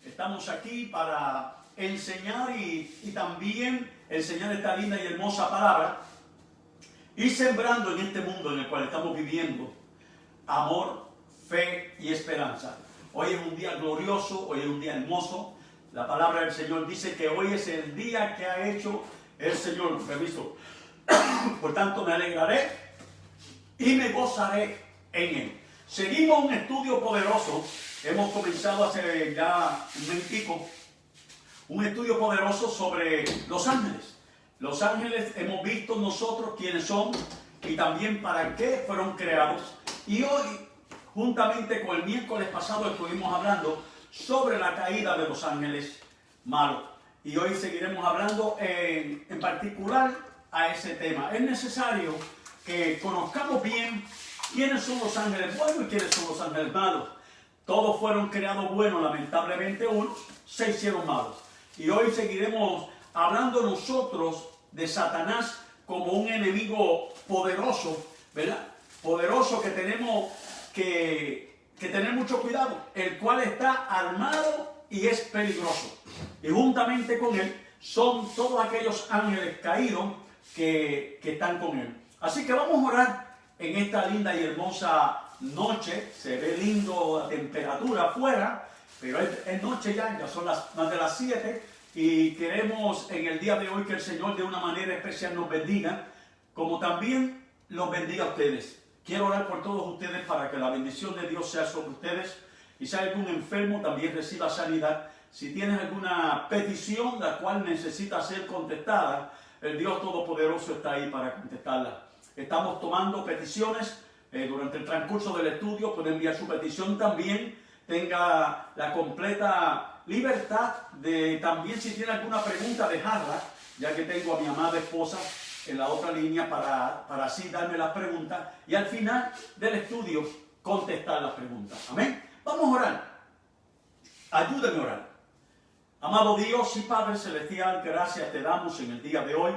Estamos aquí para enseñar y también enseñar esta linda y hermosa palabra y sembrando en este mundo en el cual estamos viviendo amor, fe y esperanza. Hoy es un día glorioso, hoy es un día hermoso. La palabra del Señor dice que hoy es el día que ha hecho el Señor. Permiso. Por tanto, me alegraré y me gozaré en él. Seguimos un estudio poderoso. Hemos comenzado hace ya un momentico un estudio poderoso sobre los ángeles. Los ángeles hemos visto nosotros quiénes son y también para qué fueron creados. Y hoy, juntamente con el miércoles pasado, estuvimos hablando sobre la caída de los ángeles malos. Y hoy seguiremos hablando en particular a ese tema. Es necesario que conozcamos bien quiénes son los ángeles buenos y quiénes son los ángeles malos. Todos fueron creados buenos, lamentablemente unos se hicieron malos. Y hoy seguiremos hablando nosotros de Satanás como un enemigo poderoso, ¿verdad? Poderoso que tenemos que tener mucho cuidado, el cual está armado y es peligroso. Y juntamente con él son todos aquellos ángeles caídos que están con él. Así que vamos a orar en esta linda y hermosa noche. Se ve lindo la temperatura afuera, pero es noche ya son más de las 7 y queremos en el día de hoy que el Señor de una manera especial nos bendiga, como también los bendiga a ustedes. Quiero orar por todos ustedes para que la bendición de Dios sea sobre ustedes y si hay algún enfermo también reciba sanidad. Si tienes alguna petición la cual necesita ser contestada, el Dios Todopoderoso está ahí para contestarla. Estamos tomando peticiones durante el transcurso del estudio. Puede enviar su petición también. Tenga la completa libertad de también, si tiene alguna pregunta, dejarla, ya que tengo a mi amada esposa en la otra línea para así darme las preguntas y al final del estudio contestar las preguntas. Amén. Vamos a orar. Ayúdame a orar. Amado Dios y Padre Celestial, gracias te damos en el día de hoy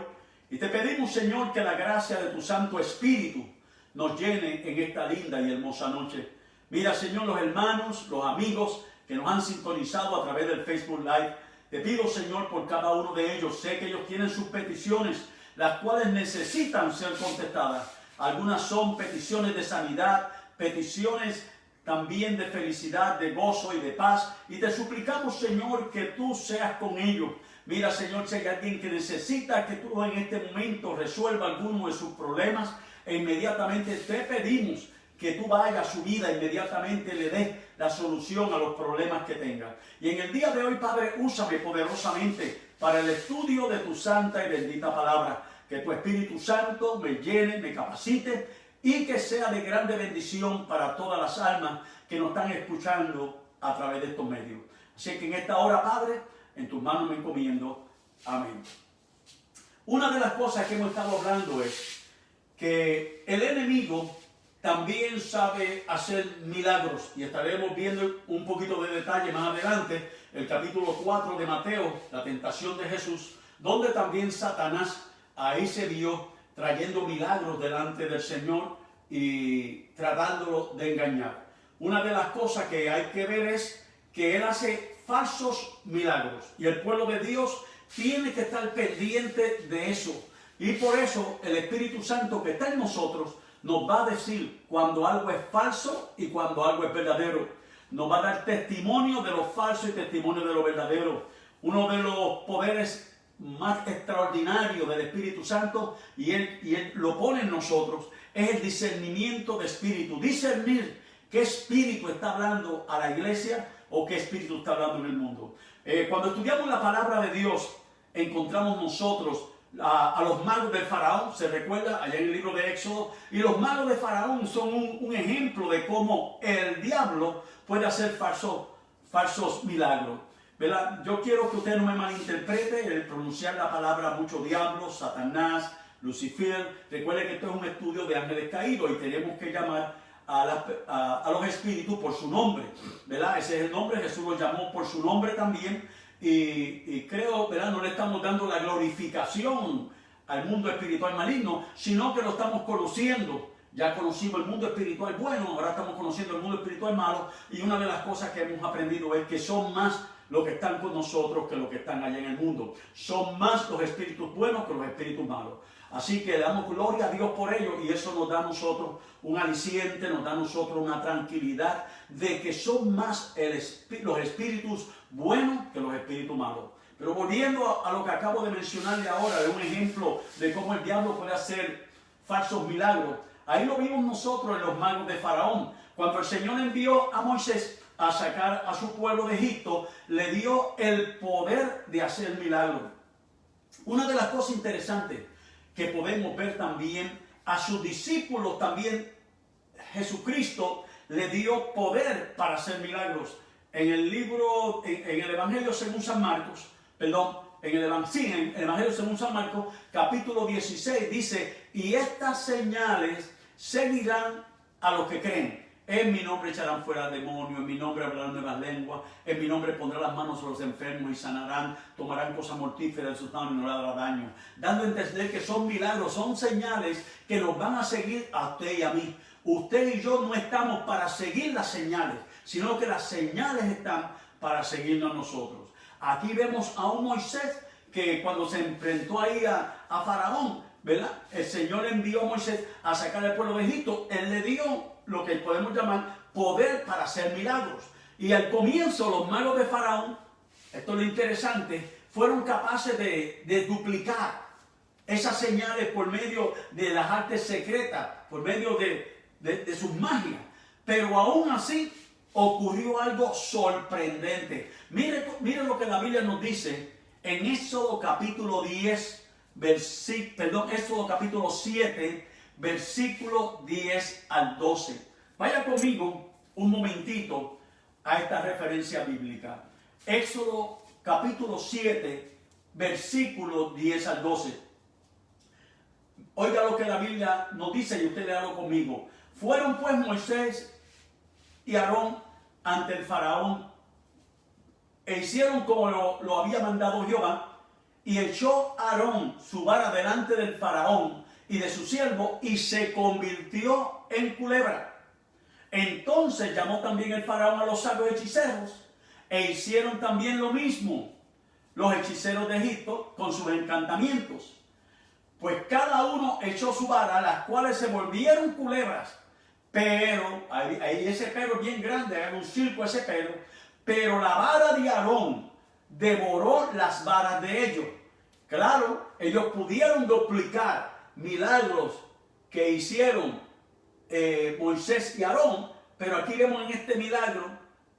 y te pedimos, Señor, que la gracia de tu Santo Espíritu nos llene en esta linda y hermosa noche. Mira, Señor, los hermanos, los amigos que nos han sintonizado a través del Facebook Live, te pido, Señor, por cada uno de ellos. Sé que ellos tienen sus peticiones, las cuales necesitan ser contestadas. Algunas son peticiones de sanidad, peticiones también de felicidad, de gozo y de paz. Y te suplicamos, Señor, que tú seas con ellos. Mira, Señor, si hay alguien que necesita que tú en este momento resuelva alguno de sus problemas, e inmediatamente te pedimos que tú vayas a su vida, inmediatamente le des la solución a los problemas que tenga. Y en el día de hoy, Padre, úsame poderosamente para el estudio de tu santa y bendita palabra. Que tu Espíritu Santo me llene, me capacite y que sea de grande bendición para todas las almas que nos están escuchando a través de estos medios. Así que en esta hora, Padre, en tus manos me encomiendo. Amén. Una de las cosas que hemos estado hablando es que el enemigo también sabe hacer milagros y estaremos viendo un poquito de detalle más adelante el capítulo 4 de Mateo, la tentación de Jesús, donde también Satanás ahí se vio trayendo milagros delante del Señor y tratándolo de engañar. Una de las cosas que hay que ver es que él hace falsos milagros y el pueblo de Dios tiene que estar pendiente de eso. Y por eso el Espíritu Santo que está en nosotros nos va a decir cuando algo es falso y cuando algo es verdadero. Nos va a dar testimonio de lo falso y testimonio de lo verdadero. Uno de los poderes más extraordinarios del Espíritu Santo, y él lo pone en nosotros, es el discernimiento de espíritu. Discernir qué espíritu está hablando a la iglesia o qué espíritu está hablando en el mundo. Cuando estudiamos la palabra de Dios, encontramos nosotros a los magos del faraón, se recuerda allá en el libro de Éxodo, y los magos de faraón son un ejemplo de cómo el diablo puede hacer falsos milagros, ¿verdad? Yo quiero que usted no me malinterprete el pronunciar la palabra mucho diablo, Satanás, Lucifer. Recuerde que esto es un estudio de ángeles caídos y tenemos que llamar a los espíritus por su nombre, ¿verdad? Ese es el nombre, Jesús los llamó por su nombre también. Y creo, ¿verdad? No le estamos dando la glorificación al mundo espiritual maligno, sino que lo estamos conociendo. Ya conocimos el mundo espiritual bueno, ahora estamos conociendo el mundo espiritual malo. Y una de las cosas que hemos aprendido es que son más los que están con nosotros que los que están allá en el mundo. Son más los espíritus buenos que los espíritus malos. Así que le damos gloria a Dios por ello y eso nos da a nosotros un aliciente, nos da a nosotros una tranquilidad de que son más los espíritus buenos que los espíritus malos. Pero volviendo a lo que acabo de mencionarle ahora, de un ejemplo de cómo el diablo puede hacer falsos milagros. Ahí lo vimos nosotros en los magos de Faraón. Cuando el Señor envió a Moisés a sacar a su pueblo de Egipto, le dio el poder de hacer milagros. Una de las cosas interesantes que podemos ver también, a sus discípulos también Jesucristo le dio poder para hacer milagros. En el libro, en el Evangelio según San Marcos, en el Evangelio según San Marcos, capítulo 16, dice, y estas señales seguirán a los que creen. En mi nombre echarán fuera demonios, en mi nombre hablarán nuevas lenguas, en mi nombre pondrán las manos sobre los enfermos y sanarán, tomarán cosas mortíferas de sus manos y no les dará daño. Dando a entender que son milagros, son señales que nos van a seguir a usted y a mí. Usted y yo no estamos para seguir las señales, sino que las señales están para seguirnos a nosotros. Aquí vemos a un Moisés que cuando se enfrentó ahí a Faraón, ¿verdad? El Señor envió a Moisés a sacar al pueblo de Egipto. Él le dio lo que podemos llamar poder para hacer milagros. Y al comienzo los magos de Faraón, esto es lo interesante, fueron capaces de duplicar esas señales por medio de las artes secretas, por medio de sus magias. Pero aún así ocurrió algo sorprendente. Mire lo que la Biblia nos dice en Éxodo capítulo 10, Éxodo capítulo 7, versículo 10 al 12. Vaya conmigo un momentito a esta referencia bíblica. Éxodo capítulo 7, versículo 10 al 12. Oiga lo que la Biblia nos dice y usted léalo conmigo. Fueron pues Moisés y Aarón ante el faraón e hicieron como lo había mandado Jehová, y echó Aarón su vara delante del faraón y de su siervo, y se convirtió en culebra. Entonces llamó también el faraón a los sabios hechiceros, e hicieron también lo mismo los hechiceros de Egipto con sus encantamientos. Pues cada uno echó su vara, las cuales se volvieron culebras. Pero, ahí ese pelo bien grande, haga un circo ese pelo, pero la vara de Aarón devoró las varas de ellos. Claro, ellos pudieron duplicar milagros que hicieron Moisés y Aarón, pero aquí vemos en este milagro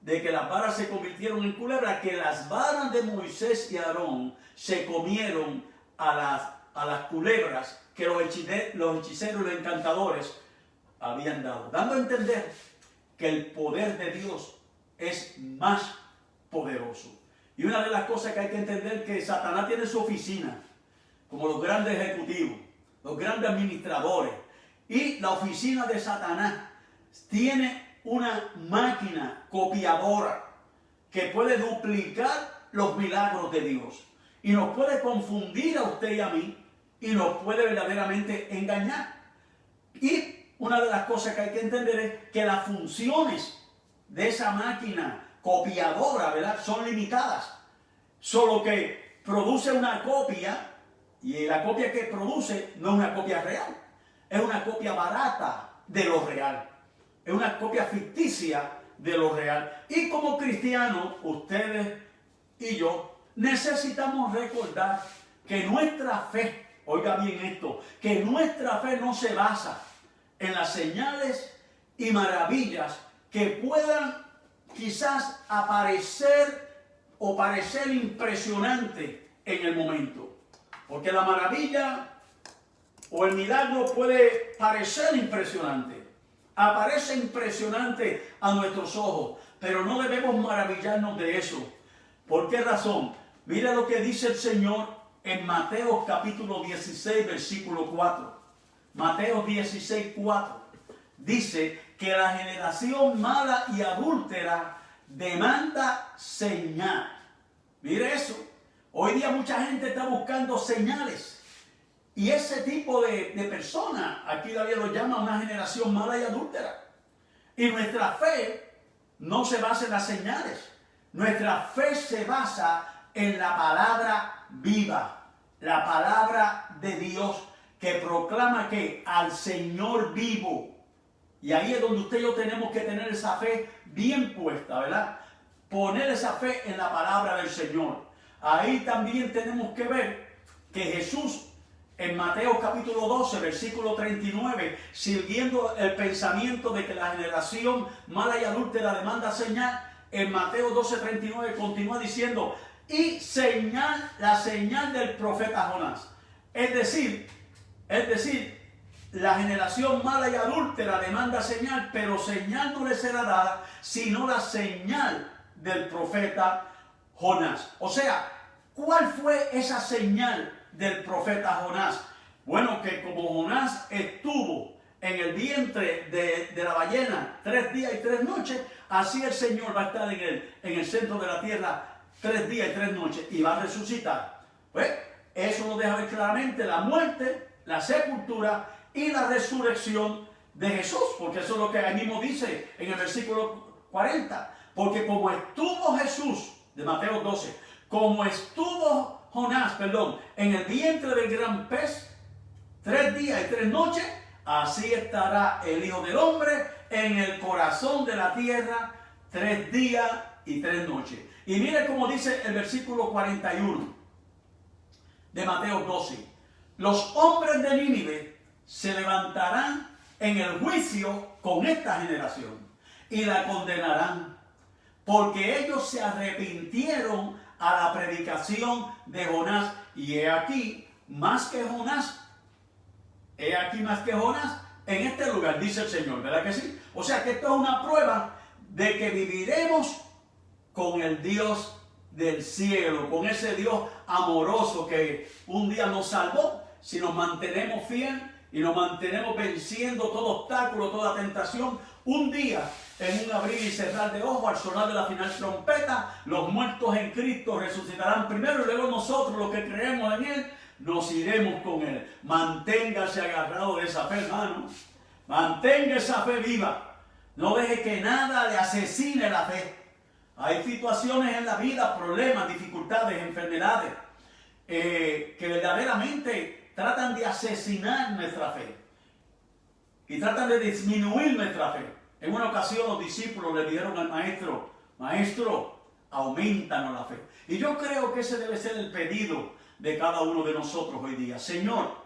de que las varas se convirtieron en culebras, que las varas de Moisés y Aarón se comieron a las culebras que los hechiceros y los encantadores habían dado, dando a entender que el poder de Dios es más poderoso. Y una de las cosas que hay que entender es que Satanás tiene su oficina, como los grandes ejecutivos, los grandes administradores, y la oficina de Satanás tiene una máquina copiadora que puede duplicar los milagros de Dios y nos puede confundir a usted y a mí y nos puede verdaderamente engañar. Y una de las cosas que hay que entender es que las funciones de esa máquina copiadora, ¿verdad?, son limitadas. Solo que produce una copia, y la copia que produce no es una copia real, es una copia barata de lo real, es una copia ficticia de lo real. Y como cristianos, ustedes y yo necesitamos recordar que nuestra fe, oiga bien esto, que nuestra fe no se basa en las señales y maravillas que puedan quizás aparecer o parecer impresionante en el momento. Porque la maravilla o el milagro puede parecer impresionante, aparece impresionante a nuestros ojos, pero no debemos maravillarnos de eso. ¿Por qué razón? Mira lo que dice el Señor en Mateo capítulo 16, versículo 4. Mateo 16, 4. Dice que la generación mala y adúltera demanda señal. Mire eso. Hoy día mucha gente está buscando señales. Y ese tipo de persona, aquí la Biblia lo llama una generación mala y adúltera. Y nuestra fe no se basa en las señales, Nuestra fe se basa en la palabra viva, la palabra de Dios que proclama que al Señor vivo. Y ahí es donde usted y yo tenemos que tener esa fe bien puesta, ¿verdad? Poner esa fe en la palabra del Señor. Ahí también tenemos que ver que Jesús en Mateo capítulo 12, versículo 39, siguiendo el pensamiento de que la generación mala y adúltera demanda señal, en Mateo 12, 39 continúa diciendo, y señal, la señal del profeta Jonás. Es decir, la generación mala y adúltera demanda señal, pero señal no le será dada, sino la señal del profeta Jonás. O sea, ¿cuál fue esa señal del profeta Jonás? Bueno, que como Jonás estuvo en el vientre de la ballena 3 días y 3 noches, así el Señor va a estar en el centro de la tierra 3 días y 3 noches y va a resucitar. Pues eso nos deja ver claramente la muerte, la sepultura y la resurrección de Jesús, porque eso es lo que ahí mismo dice en el versículo 40. Porque como estuvo Jesús, de Mateo 12, como estuvo Jonás, en el vientre del gran pez 3 días y 3 noches, así estará el Hijo del Hombre en el corazón de la tierra 3 días y 3 noches. Y mire cómo dice el versículo 41 de Mateo 12. Los hombres de Nínive se levantarán en el juicio con esta generación y la condenarán, porque ellos se arrepintieron a la predicación de Jonás. Y he aquí más que Jonás en este lugar, dice el Señor, ¿verdad que sí? O sea que esto es una prueba de que viviremos con el Dios del cielo, con ese Dios amoroso que un día nos salvó, si nos mantenemos fieles y nos mantenemos venciendo todo obstáculo, toda tentación. Un día, en un abrir y cerrar de ojos, al sonar de la final trompeta, los muertos en Cristo resucitarán primero y luego nosotros, los que creemos en Él, nos iremos con Él. Manténgase agarrado de esa fe, hermano. Mantenga esa fe viva. No deje que nada le asesine la fe. Hay situaciones en la vida, problemas, dificultades, enfermedades, que verdaderamente tratan de asesinar nuestra fe y tratan de disminuir nuestra fe. En una ocasión los discípulos le dijeron al maestro, maestro, aumentanos la fe. Y yo creo que ese debe ser el pedido de cada uno de nosotros hoy día. Señor,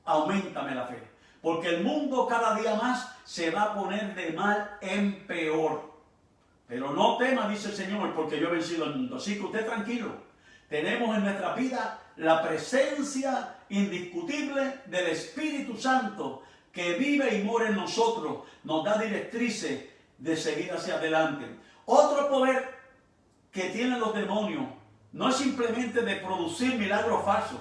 auméntame la fe, porque el mundo cada día más se va a poner de mal en peor. Pero no tema, dice el Señor, porque yo he vencido el mundo. Así que usted tranquilo. Tenemos en nuestra vida la presencia indiscutible del Espíritu Santo que vive y mora en nosotros. Nos da directrices de seguir hacia adelante. Otro poder que tienen los demonios no es simplemente de producir milagros falsos.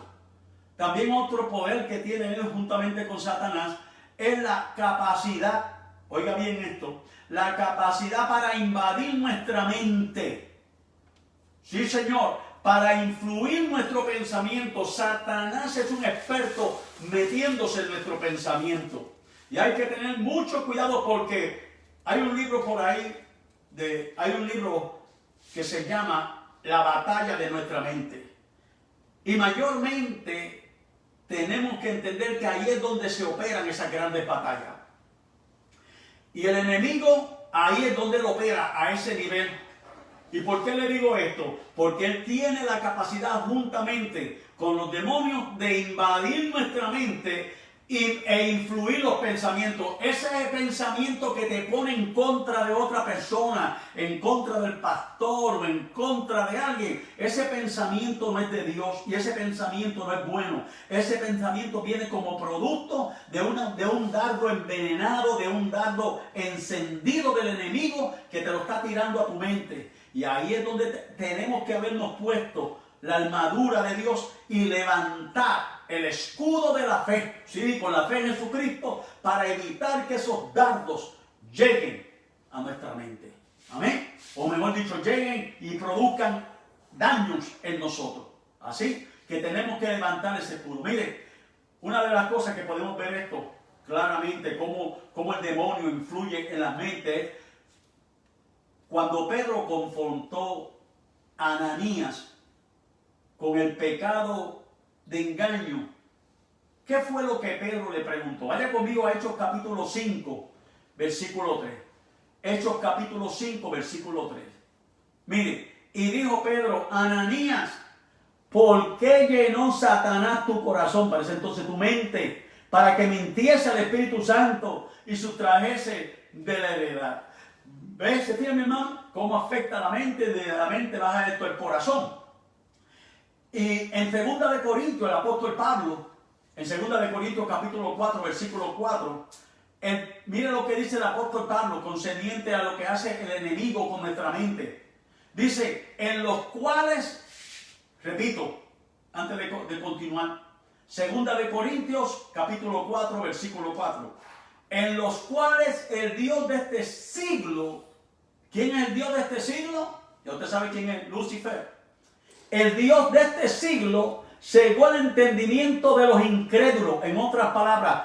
También otro poder que tienen ellos juntamente con Satanás es la capacidad, oiga bien esto, la capacidad para invadir nuestra mente. Sí, Señor, para influir nuestro pensamiento. Satanás es un experto metiéndose en nuestro pensamiento. Y hay que tener mucho cuidado porque hay un libro por ahí, hay un libro que se llama La batalla de nuestra mente. Y mayormente tenemos que entender que ahí es donde se operan esas grandes batallas. Y el enemigo ahí es donde lo opera, a ese nivel. ¿Y por qué le digo esto? Porque él tiene la capacidad juntamente con los demonios de invadir nuestra mente e influir los pensamientos. Ese pensamiento que te pone en contra de otra persona, en contra del pastor o en contra de alguien, ese pensamiento no es de Dios y ese pensamiento no es bueno. Ese pensamiento viene como producto de un dardo envenenado, de un dardo encendido del enemigo que te lo está tirando a tu mente. Y ahí es donde tenemos que habernos puesto la armadura de Dios y levantar el escudo de la fe, ¿sí? Con la fe en Jesucristo, para evitar que esos dardos lleguen a nuestra mente. Amén. O mejor dicho, lleguen y produzcan daños en nosotros. Así que tenemos que levantar ese escudo. Mire, una de las cosas que podemos ver esto claramente, cómo el demonio influye en la mente, cuando Pedro confrontó a Ananías con el pecado de engaño, ¿qué fue lo que Pedro le preguntó? Vaya conmigo a Hechos capítulo 5, versículo 3. Hechos capítulo 5, versículo 3. Mire, y dijo Pedro, Ananías, ¿por qué llenó Satanás tu corazón? Parece entonces tu mente, para que mintiese al Espíritu Santo y sustrajese de la heredad. ¿Ves? ¿Se fija, mi hermano? ¿Cómo afecta la mente? De la mente baja esto el corazón. Y en 2 de Corintios, el apóstol Pablo, en 2 de Corintios capítulo 4, versículo 4, mire lo que dice el apóstol Pablo concerniente a lo que hace el enemigo con nuestra mente. Dice, en los cuales, repito, antes de continuar, 2 de Corintios capítulo 4, versículo 4, en los cuales el Dios de este siglo, ¿quién es el Dios de este siglo? Ya usted sabe quién es, Lucifer. El Dios de este siglo cegó el entendimiento de los incrédulos. En otras palabras,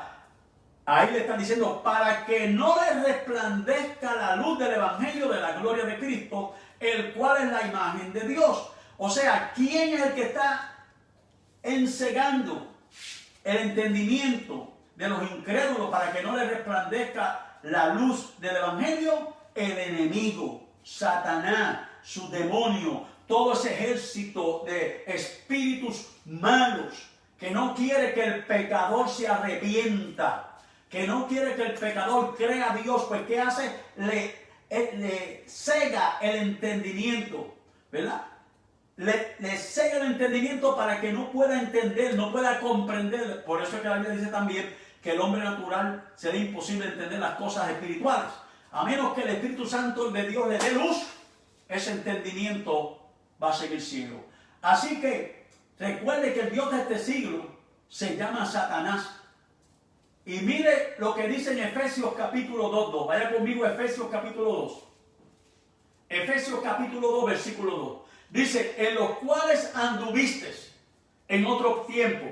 ahí le están diciendo, para que no les resplandezca la luz del evangelio de la gloria de Cristo, el cual es la imagen de Dios. O sea, ¿quién es el que está encegando el entendimiento de los incrédulos para que no les resplandezca la luz del evangelio? El enemigo, Satanás, su demonio, todo ese ejército de espíritus malos que no quiere que el pecador se arrepienta, que no quiere que el pecador crea a Dios. Pues ¿qué hace? Le cega el entendimiento, ¿verdad? Le cega el entendimiento para que no pueda entender, no pueda comprender. Por eso es que la Biblia dice también que el hombre natural sería imposible entender las cosas espirituales. A menos que el Espíritu Santo de Dios le dé luz, ese entendimiento va a seguir ciego. Así que recuerde que el Dios de este siglo se llama Satanás. Y mire lo que dice en Efesios capítulo 2. Vaya conmigo a Efesios capítulo 2. Efesios capítulo 2, versículo 2. Dice, en los cuales anduviste en otro tiempo,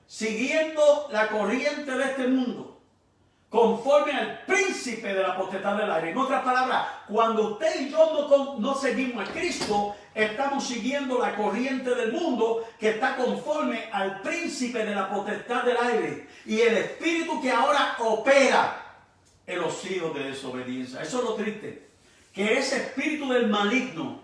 siguiendo la corriente de este mundo, conforme al príncipe de la potestad del aire. En otras palabras, cuando usted y yo no seguimos a Cristo, estamos siguiendo la corriente del mundo que está conforme al príncipe de la potestad del aire y el espíritu que ahora opera en los hijos de desobediencia. Eso es lo triste, que ese espíritu del maligno,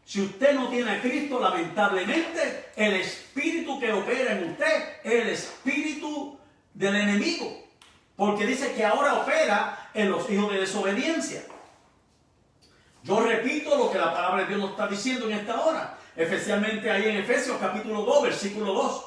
si usted no tiene a Cristo, lamentablemente el espíritu que opera en usted es el espíritu del enemigo. Porque dice que ahora opera en los hijos de desobediencia. Yo repito lo que la palabra de Dios nos está diciendo en esta hora. Especialmente ahí en Efesios capítulo 2, versículo 2.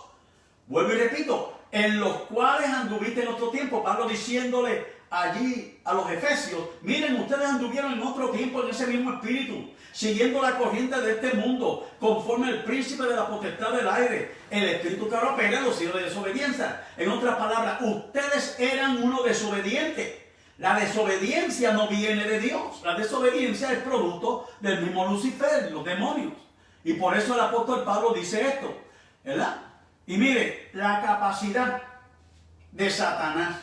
Vuelvo y repito. En los cuales anduviste en otro tiempo. Pablo diciéndole allí a los efesios. Miren, ustedes anduvieron en otro tiempo en ese mismo espíritu. Siguiendo la corriente de este mundo. Conforme al príncipe de la potestad del aire. El espíritu que ahora opera en los hijos de desobediencia. En otras palabras, ustedes eran uno desobediente. La desobediencia no viene de Dios. La desobediencia es producto del mismo Lucifer, los demonios. Y por eso el apóstol Pablo dice esto, ¿verdad? Y mire, la capacidad de Satanás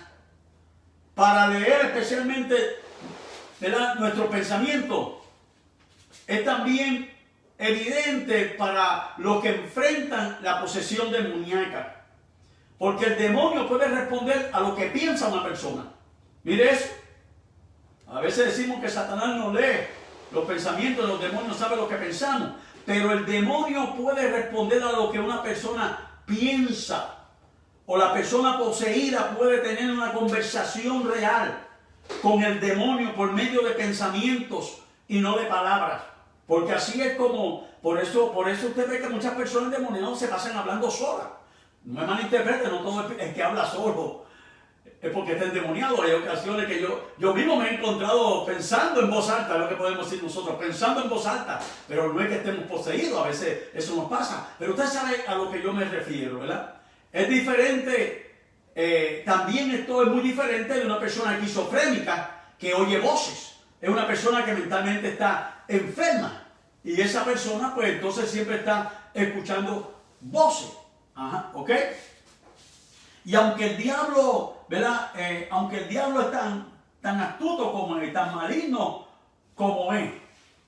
para leer especialmente, ¿verdad?, nuestro pensamiento es también evidente para los que enfrentan la posesión demoníaca. Porque el demonio puede responder a lo que piensa una persona. Mire eso. A veces decimos que Satanás no lee los pensamientos de los demonios, no sabe lo que pensamos. Pero el demonio puede responder a lo que una persona piensa. O la persona poseída puede tener una conversación real con el demonio por medio de pensamientos y no de palabras. Porque así es como, por eso usted ve que muchas personas endemoniadas se pasan hablando solas. No me malinterprete, no todo el que habla solo es porque está endemoniado. Hay ocasiones que yo mismo me he encontrado pensando en voz alta, es lo que podemos decir nosotros, pensando en voz alta, pero no es que estemos poseídos, a veces eso nos pasa. Pero usted sabe a lo que yo me refiero, ¿verdad? Es diferente, también esto es muy diferente de una persona esquizofrénica que oye voces. Es una persona que mentalmente está enferma y esa persona pues entonces siempre está escuchando voces. Ajá, ¿ok? Y aunque el diablo, ¿verdad? Aunque el diablo es tan astuto como es, tan maligno, como es,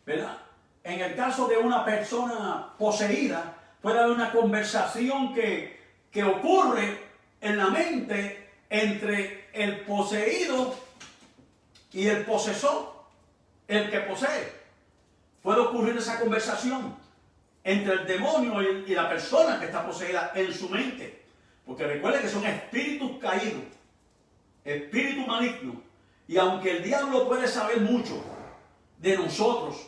¿verdad? En el caso de una persona poseída, puede haber una conversación que ocurre en la mente entre el poseído y el posesor, el que posee. Puede ocurrir esa conversación entre el demonio y la persona que está poseída en su mente. Porque recuerden que son espíritus caídos, espíritus malignos. Y aunque el diablo puede saber mucho de nosotros,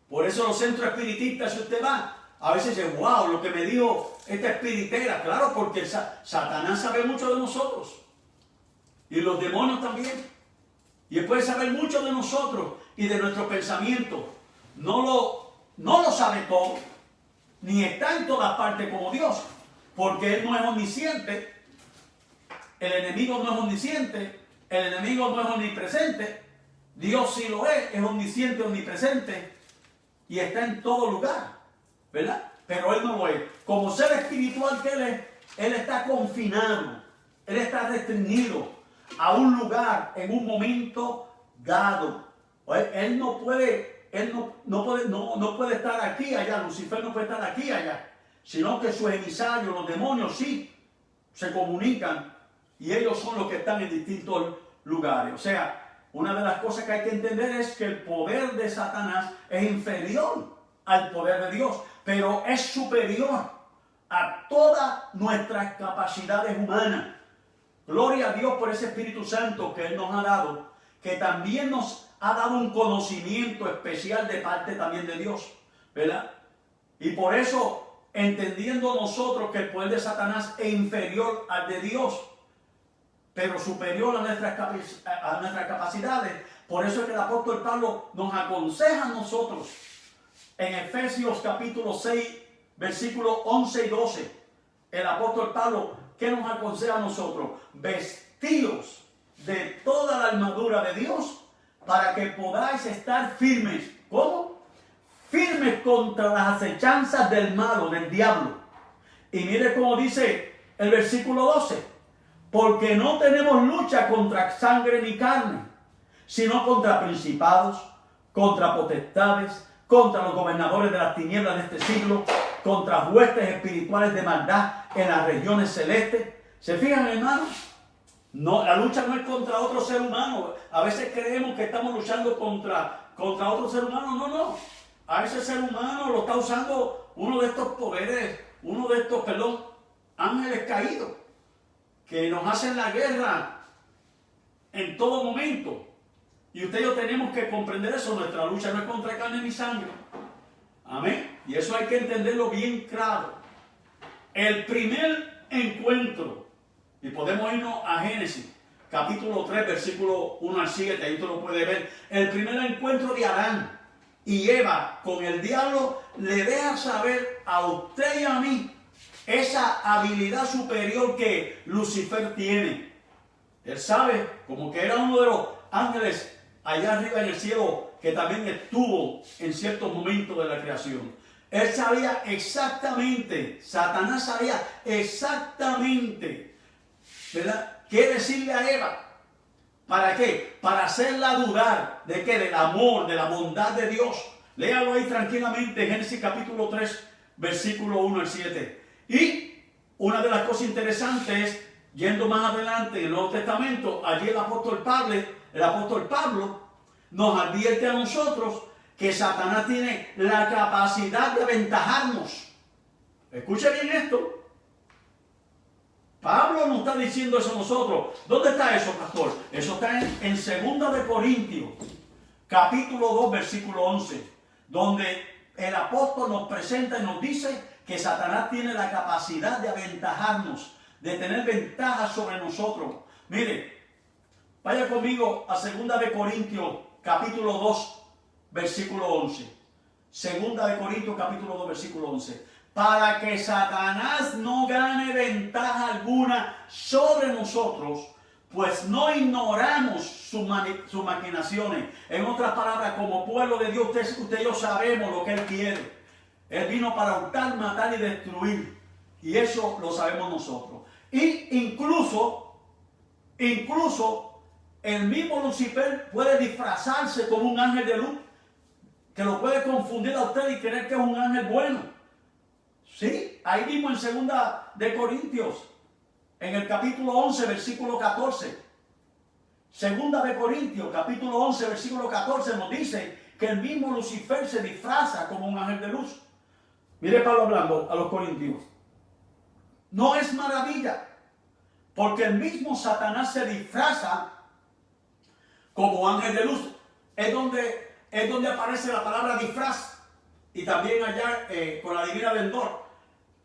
por eso los centros espiritistas, si usted va, a veces dice, wow, lo que me dijo esta espiritera. Claro, porque Satanás sabe mucho de nosotros. Y los demonios también. Y él puede saber mucho de nosotros y de nuestro pensamiento. No lo sabe todo, ni está en todas partes como Dios, porque Él no es omnisciente, el enemigo no es omnisciente, el enemigo no es omnipresente. Dios sí lo es omnisciente, omnipresente y está en todo lugar, ¿verdad? Pero Él no lo es. Como ser espiritual que Él es, Él está confinado, Él está restringido a un lugar en un momento dado. Él no puede estar aquí allá, Lucifer no puede estar aquí allá, sino que sus emisarios, los demonios, sí se comunican y ellos son los que están en distintos lugares. O sea, una de las cosas que hay que entender es que el poder de Satanás es inferior al poder de Dios, pero es superior a todas nuestras capacidades humanas. Gloria a Dios por ese Espíritu Santo que Él nos ha dado, que también nos ha dado un conocimiento especial de parte también de Dios, ¿verdad? Y por eso, entendiendo nosotros que el poder de Satanás es inferior al de Dios, pero superior a nuestras capacidades, por eso es que el apóstol Pablo nos aconseja a nosotros en Efesios capítulo 6, versículos 11 y 12. El apóstol Pablo, ¿qué nos aconseja a nosotros? Vestidos de toda la armadura de Dios para que podáis estar firmes. ¿Cómo? Firmes contra las acechanzas del malo, del diablo. Y mire cómo dice el versículo 12. Porque no tenemos lucha contra sangre ni carne, sino contra principados, contra potestades, contra los gobernadores de las tinieblas de este siglo, contra huestes espirituales de maldad en las regiones celestes. ¿Se fijan, hermanos? No, la lucha no es contra otro ser humano. A veces creemos que estamos luchando contra otro ser humano. No. A ese ser humano lo está usando uno de estos poderes, ángeles caídos, que nos hacen la guerra en todo momento. Y usted y yo tenemos que comprender eso. Nuestra lucha no es contra carne ni sangre. Amén. Y eso hay que entenderlo bien claro. El primer encuentro, y podemos irnos a Génesis, capítulo 3, versículo 1 al 7, ahí usted lo puede ver. El primer encuentro de Adán y Eva con el diablo le deja saber a usted y a mí esa habilidad superior que Lucifer tiene. Él sabe, como que era uno de los ángeles allá arriba en el cielo, que también estuvo en ciertos momentos de la creación. Él sabía exactamente, Satanás sabía exactamente, ¿verdad?, qué decirle a Eva. ¿Para qué? Para hacerla dudar de qué, del amor, de la bondad de Dios. Léalo ahí tranquilamente, Génesis capítulo 3, versículo 1 al 7. Y una de las cosas interesantes es, yendo más adelante en el Nuevo Testamento, allí el apóstol Pablo nos advierte a nosotros que Satanás tiene la capacidad de aventajarnos. Escuche bien esto. Pablo nos está diciendo eso a nosotros. ¿Dónde está eso, pastor? Eso está en 2 de Corintios, capítulo 2, versículo 11, donde el apóstol nos presenta y nos dice que Satanás tiene la capacidad de aventajarnos, de tener ventaja sobre nosotros. Mire, vaya conmigo a 2 de Corintios, capítulo 2, versículo 11. 2 de Corintios, capítulo 2, versículo 11. Para que Satanás no gane ventaja alguna sobre nosotros, pues no ignoramos sus maquinaciones. En otras palabras, como pueblo de Dios, usted y yo sabemos lo que Él quiere. Él vino para hurtar, matar y destruir. Y eso lo sabemos nosotros. Y incluso el mismo Lucifer puede disfrazarse como un ángel de luz, que lo puede confundir a usted y creer que es un ángel bueno. Sí, ahí mismo en 2 en el capítulo 11, versículo 14. 2 Corintios, capítulo 11, versículo 14 nos dice que el mismo Lucifer se disfraza como un ángel de luz. Mire Pablo hablando a los corintios. No es maravilla, porque el mismo Satanás se disfraza como ángel de luz. Es donde aparece la palabra disfraz. Y también allá con la divina vendor.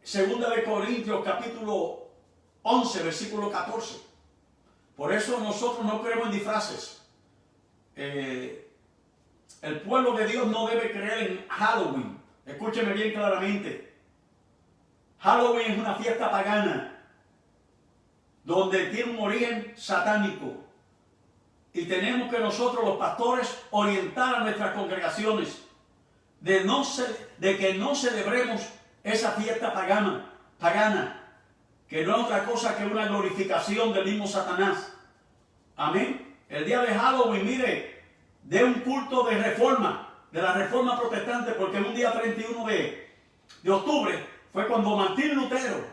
2 Corintios capítulo 11, versículo 14. Por eso nosotros no creemos en disfraces. El pueblo de Dios no debe creer en Halloween. Escúcheme bien claramente. Halloween es una fiesta pagana donde tiene un origen satánico. Y tenemos que nosotros los pastores orientar a nuestras congregaciones de que no celebremos esa fiesta pagana, que no es otra cosa que una glorificación del mismo Satanás. Amén. El día de Halloween, mire, de un culto de reforma, de la reforma protestante, porque un día 31 de octubre fue cuando Martín Lutero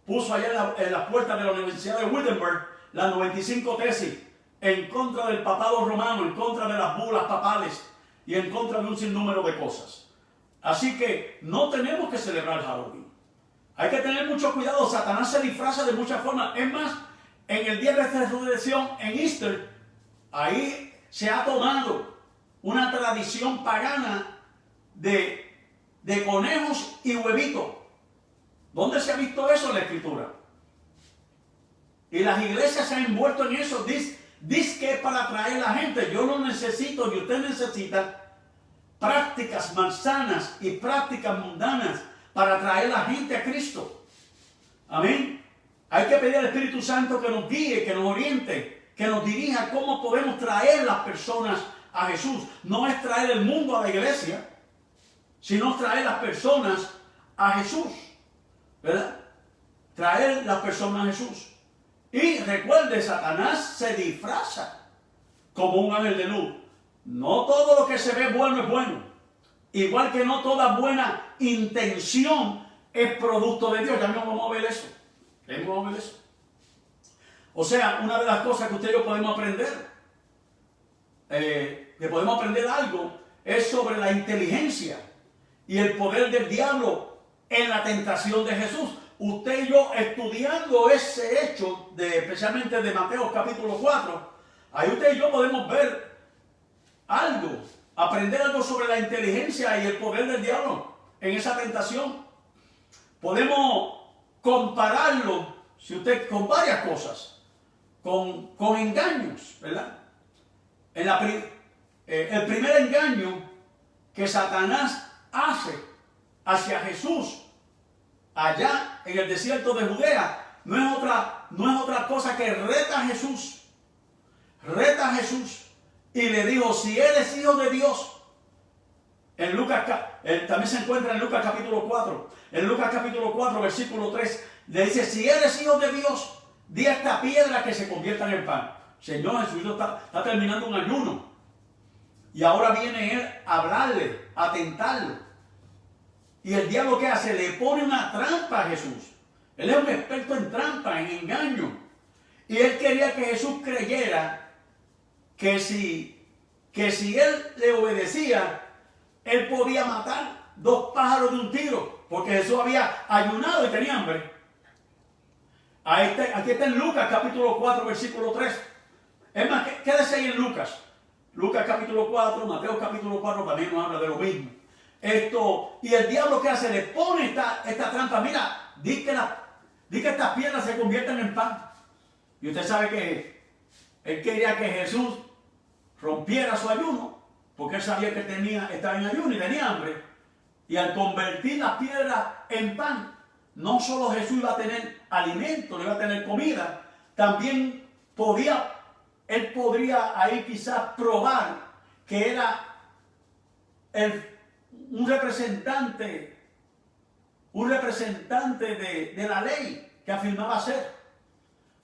puso allá en la puerta de la Universidad de Wittenberg las 95 tesis en contra del papado romano, en contra de las bulas papales y en contra de un sinnúmero de cosas. Así que no tenemos que celebrar Halloween. Hay que tener mucho cuidado. Satanás se disfraza de muchas formas. Es más, en el día de resurrección, en Easter, ahí se ha tomado una tradición pagana de conejos y huevitos. ¿Dónde se ha visto eso en la Escritura? Y las iglesias se han envuelto en eso. Dice que es para atraer a la gente. Yo no necesito, y usted necesita prácticas malsanas y prácticas mundanas para atraer a la gente a Cristo. Amén. Hay que pedir al Espíritu Santo que nos guíe, que nos oriente, que nos dirija cómo podemos traer las personas a Jesús. No es traer el mundo a la iglesia, sino traer las personas a Jesús. ¿Verdad? Traer las personas a Jesús. Y recuerde, Satanás se disfraza como un ángel de luz. No todo lo que se ve bueno es bueno. Igual que no toda buena intención es producto de Dios. Ya no vamos a ver eso. Vamos a ver eso. O sea, una de las cosas que usted y yo podemos aprender, que podemos aprender algo, es sobre la inteligencia y el poder del diablo en la tentación de Jesús. Usted y yo estudiando ese hecho, especialmente de Mateo capítulo 4, ahí usted y yo podemos ver algo, aprender algo sobre la inteligencia y el poder del diablo en esa tentación. Podemos compararlo, si usted, con varias cosas, con engaños, ¿verdad? El primer engaño que Satanás hace hacia Jesús allá en el desierto de Judea no es otra cosa que reta a Jesús. Reta a Jesús y le dijo: si eres hijo de Dios. En Lucas, también se encuentra en Lucas capítulo 4. En Lucas capítulo 4, versículo 3, le dice: si eres hijo de Dios, di a esta piedra que se convierta en el pan. Señor, Jesús está terminando un ayuno. Y ahora viene él a hablarle, a tentarlo. Y el diablo, ¿qué hace? Le pone una trampa a Jesús. Él es un experto en trampa, en engaño. Y él quería que Jesús creyera que si él le obedecía, él podía matar 2 pájaros de un tiro. Porque Jesús había ayunado y tenía hambre. Aquí está en Lucas capítulo 4, versículo 3. Es más, quédese ahí en Lucas. Lucas capítulo 4, Mateo capítulo 4 también nos habla de lo mismo. Y el diablo, ¿qué hace? Le pone esta trampa. Mira, di que estas piedras se conviertan en pan. Y usted sabe que él quería que Jesús rompiera su ayuno, porque él sabía que estaba en ayuno y tenía hambre. Y al convertir las piedras en pan, no solo Jesús iba a tener alimento, no iba a tener comida, también él podría ahí quizás probar que era un representante de la ley que afirmaba ser.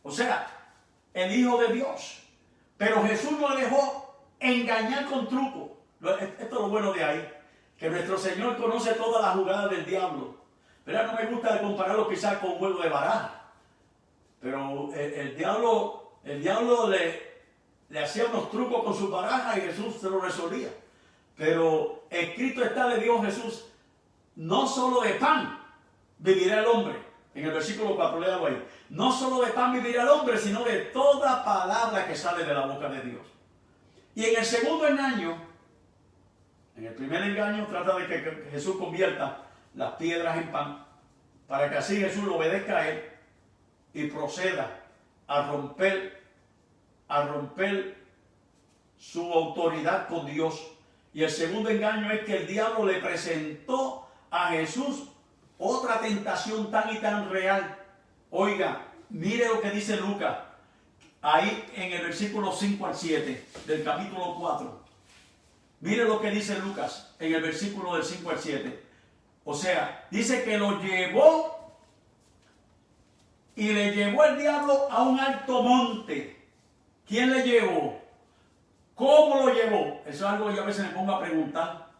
O sea, el Hijo de Dios. Pero Jesús no le dejó engañar con truco. Esto es lo bueno de ahí, que nuestro Señor conoce todas las jugadas del diablo. Pero no me gusta compararlo quizás con un juego de baraja. Pero el diablo le hacía unos trucos con sus barajas y Jesús se lo resolvía. Pero escrito está, le dijo Jesús, no solo de pan vivirá el hombre. En el versículo 4, léalo ahí. No solo de pan vivirá el hombre, sino de toda palabra que sale de la boca de Dios. Y en el segundo engaño, en el primer engaño trata de que Jesús convierta las piedras en pan, para que así Jesús lo obedezca a él y proceda a romper su autoridad con Dios. Y el segundo engaño es que el diablo le presentó a Jesús otra tentación tan y tan real. Oiga, mire lo que dice Lucas, ahí en el versículo 5 al 7 del capítulo 4. Mire lo que dice Lucas en el versículo del 5 al 7. O sea, dice que lo llevó y le llevó el diablo a un alto monte. ¿Quién le llevó? ¿Cómo lo llevó? Eso es algo que yo a veces me pongo a preguntar.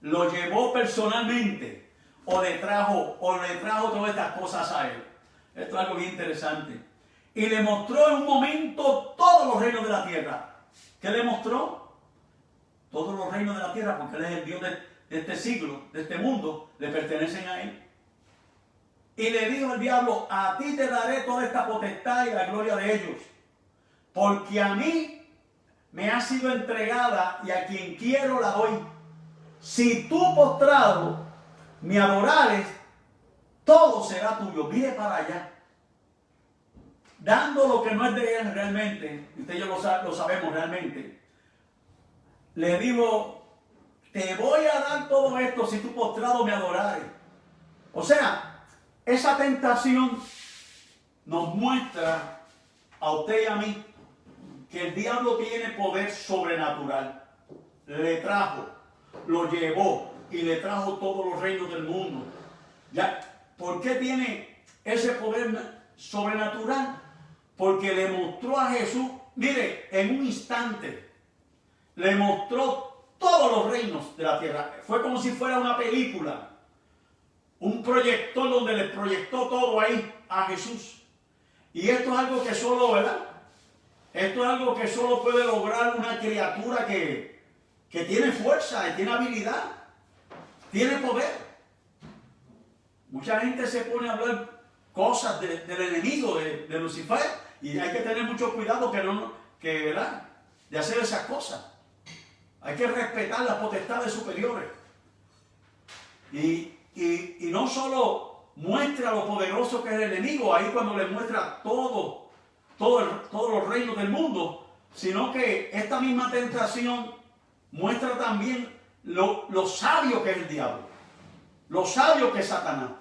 ¿Lo llevó personalmente o le trajo todas estas cosas a él? Esto es algo bien interesante. Y le mostró en un momento todos los reinos de la tierra. ¿Qué le mostró? Todos los reinos de la tierra, porque él es el Dios de este siglo, de este mundo, le pertenecen a él. Y le dijo el diablo, a ti te daré toda esta potestad y la gloria de ellos, porque a mí me ha sido entregada y a quien quiero la doy. Si tú postrado me adorares, todo será tuyo. Mire para allá, dando lo que no es de él realmente. Usted y yo lo sabemos realmente. Le digo, te voy a dar todo esto si tú postrado me adorares. O sea, esa tentación nos muestra a usted y a mí que el diablo tiene poder sobrenatural. Le trajo, lo llevó y le trajo todos los reinos del mundo. ¿Ya? ¿Por qué tiene ese poder sobrenatural? Porque le mostró a Jesús, mire, en un instante, le mostró todos los reinos de la tierra. Fue como si fuera una película, un proyector donde le proyectó todo ahí a Jesús. Y esto es algo que solo, ¿verdad? Esto es algo que solo puede lograr una criatura que tiene fuerza, y tiene habilidad, tiene poder. Mucha gente se pone a hablar cosas del enemigo, de Lucifer, y hay que tener mucho cuidado ¿verdad? De hacer esas cosas. Hay que respetar las potestades superiores. Y no solo muestra lo poderoso que es el enemigo, ahí cuando le muestra todos los reinos del mundo, sino que esta misma tentación muestra también lo sabio que es el diablo, lo sabio que es Satanás.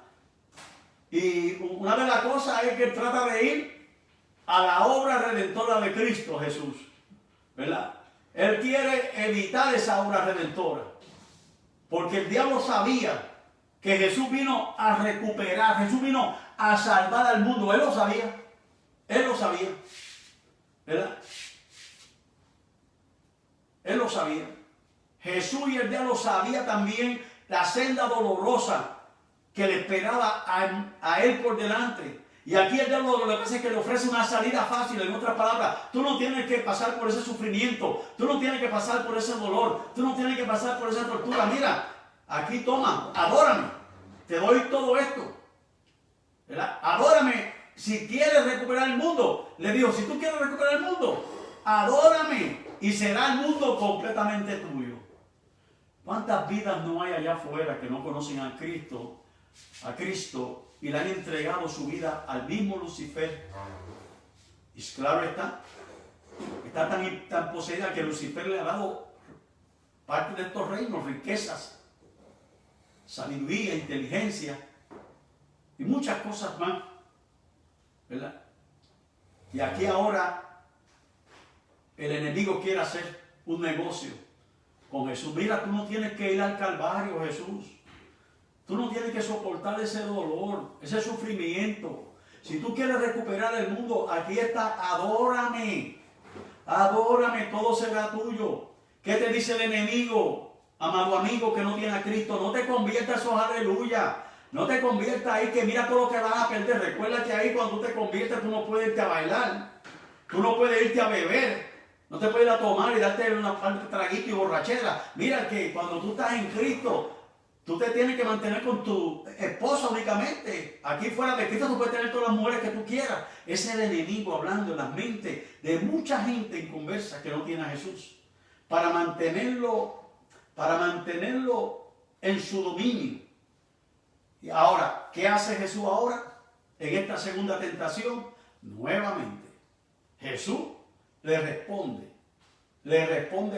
Y una de las cosas es que él trata de ir a la obra redentora de Cristo Jesús, ¿verdad? Él quiere evitar esa obra redentora, porque el diablo sabía que Jesús vino a recuperar, Jesús vino a salvar al mundo. Él lo sabía, ¿verdad? Él lo sabía. Jesús y el diablo sabía también la senda dolorosa que le esperaba a él por delante. Y aquí el diablo lo que pasa es que le ofrece una salida fácil. En otras palabras, tú no tienes que pasar por ese sufrimiento, tú no tienes que pasar por ese dolor, tú no tienes que pasar por esa tortura. Mira, aquí toma, adórame, te doy todo esto, ¿verdad? Adórame si quieres recuperar el mundo. Le dijo, si tú quieres recuperar el mundo, adórame y será el mundo completamente tuyo. ¿Cuántas vidas no hay allá afuera que no conocen a Cristo y le han entregado su vida al mismo Lucifer? Y claro está tan poseída que Lucifer le ha dado parte de estos reinos, riquezas, sabiduría, inteligencia y muchas cosas más, ¿verdad? Y aquí ahora el enemigo quiere hacer un negocio con Jesús. Mira, tú no tienes que ir al Calvario, Jesús. Tú no tienes que soportar ese dolor, ese sufrimiento. Si tú quieres recuperar el mundo, aquí está, adórame. Adórame, todo será tuyo. ¿Qué te dice el enemigo? Amado amigo que no tiene a Cristo, no te conviertas, oh aleluya. No te conviertas ahí, que mira todo lo que vas a perder. Recuerda que ahí cuando tú te conviertes, tú no puedes irte a bailar. Tú no puedes irte a beber. No te puedes ir a tomar y darte una parte de traguito y borrachera. Mira que cuando tú estás en Cristo, tú te tienes que mantener con tu esposa únicamente. Aquí fuera de Cristo tú puedes tener todas las mujeres que tú quieras. Ese es el enemigo hablando en las mentes de mucha gente inconversa que no tiene a Jesús. Para mantenerlo en su dominio. Y ahora, ¿qué hace Jesús ahora? En esta segunda tentación, nuevamente, Jesús le responde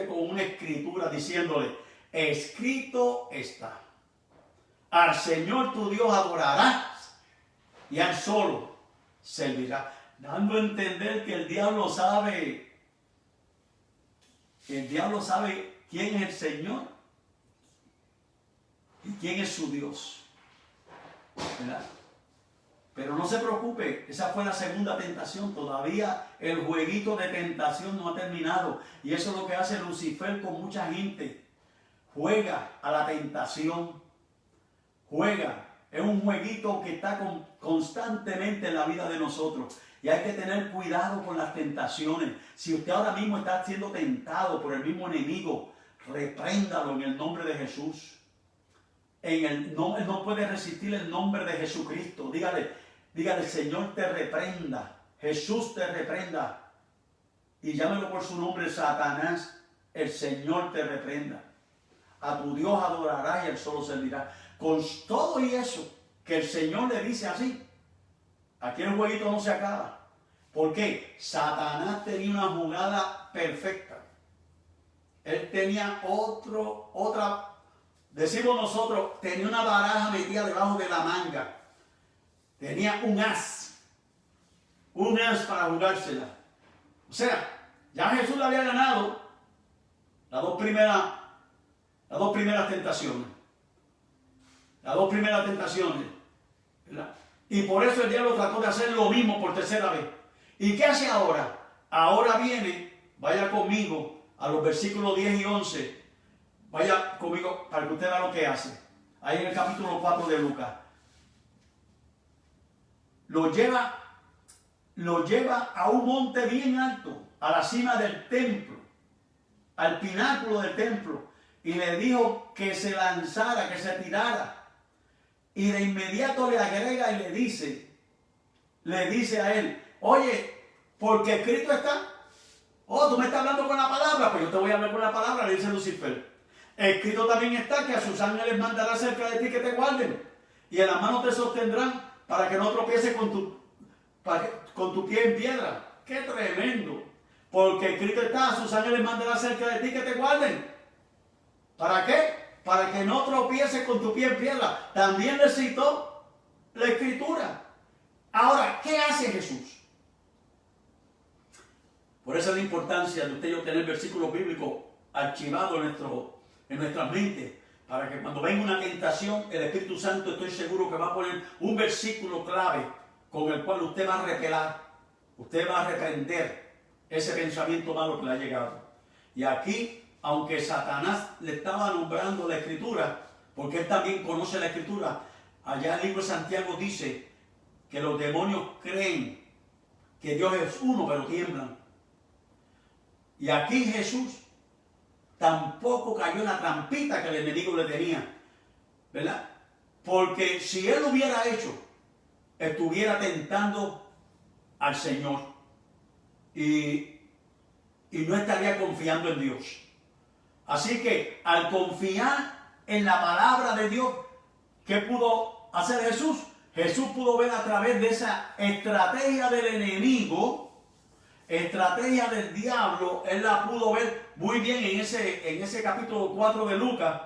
con una escritura diciéndole, escrito está, al Señor tu Dios adorarás y a Él solo servirás. Dando a entender que el diablo sabe quién es el Señor y quién es su Dios. ¿Verdad? Pero no se preocupe, esa fue la segunda tentación. Todavía el jueguito de tentación no ha terminado. Y eso es lo que hace Lucifer con mucha gente. Juega a la tentación. Juega. Es un jueguito que está constantemente en la vida de nosotros. Y hay que tener cuidado con las tentaciones. Si usted ahora mismo está siendo tentado por el mismo enemigo, repréndalo en el nombre de Jesús. Él no puede resistir el nombre de Jesucristo. Dígale, Señor te reprenda, Jesús te reprenda. Y llámelo por su nombre, Satanás, el Señor te reprenda. A tu Dios adorarás y Él solo servirá. Con todo y eso, que el Señor le dice así, aquí el jueguito no se acaba. ¿Por qué? Satanás tenía una jugada perfecta. Él tenía otra. Decimos nosotros, tenía una baraja metida debajo de la manga. Tenía un as para jugársela. O sea, ya Jesús le había ganado las dos primeras tentaciones. Las dos primeras tentaciones. ¿Verdad? Y por eso el diablo trató de hacer lo mismo por tercera vez. ¿Y qué hace ahora? Ahora viene, vaya conmigo a los versículos 10 y 11. Vaya conmigo para que usted vea lo que hace. Ahí en el capítulo 4 de Lucas. Lo lleva a un monte bien alto, a la cima del templo, al pináculo del templo, y le dijo que se lanzara, que se tirara. Y de inmediato le agrega y le dice a él, oye, porque escrito está. Oh, tú me estás hablando con la palabra, pues yo te voy a hablar con la palabra, le dice Lucifer. Escrito también está que a sus ángeles mandará cerca de ti que te guarden, y en las manos te sostendrán para que no tropieces con tu pie en piedra. ¡Qué tremendo! Porque escrito está, a sus ángeles mandará cerca de ti que te guarden. ¿Para qué? Para que no tropieces con tu pie en piedra. También le citó la escritura. Ahora, ¿qué hace Jesús? Por eso es la importancia de usted y yo tener versículos bíblicos archivados en nuestras mentes, para que cuando venga una tentación, el Espíritu Santo estoy seguro que va a poner un versículo clave con el cual usted va a repelar, usted va a reprender ese pensamiento malo que le ha llegado. Y aquí, aunque Satanás le estaba nombrando la Escritura, porque él también conoce la Escritura, allá el libro de Santiago dice que los demonios creen que Dios es uno, pero tiemblan. Y aquí Jesús tampoco cayó en la trampita que el enemigo le tenía, ¿verdad? Porque si él lo hubiera hecho, estuviera tentando al Señor y no estaría confiando en Dios. Así que al confiar en la palabra de Dios, ¿qué pudo hacer Jesús? Jesús pudo ver a través de esa estrategia del enemigo, estrategia del diablo, él la pudo ver muy bien en ese capítulo 4 de Lucas,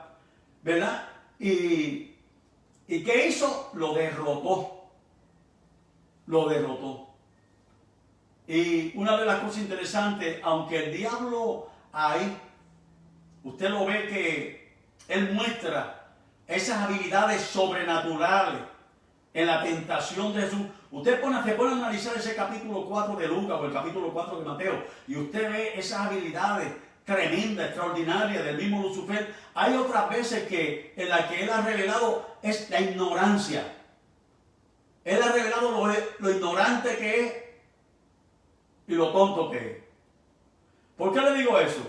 ¿verdad? ¿Y qué hizo? Lo derrotó. Y una de las cosas interesantes, aunque el diablo ahí, usted lo ve que él muestra esas habilidades sobrenaturales en la tentación de Jesús. Usted se pone a analizar ese capítulo 4 de Lucas o el capítulo 4 de Mateo y usted ve esas habilidades tremendas, extraordinarias del mismo Lucifer. Hay otras veces en las que él ha revelado es la ignorancia. Él ha revelado lo ignorante que es y lo tonto que es. ¿Por qué le digo eso?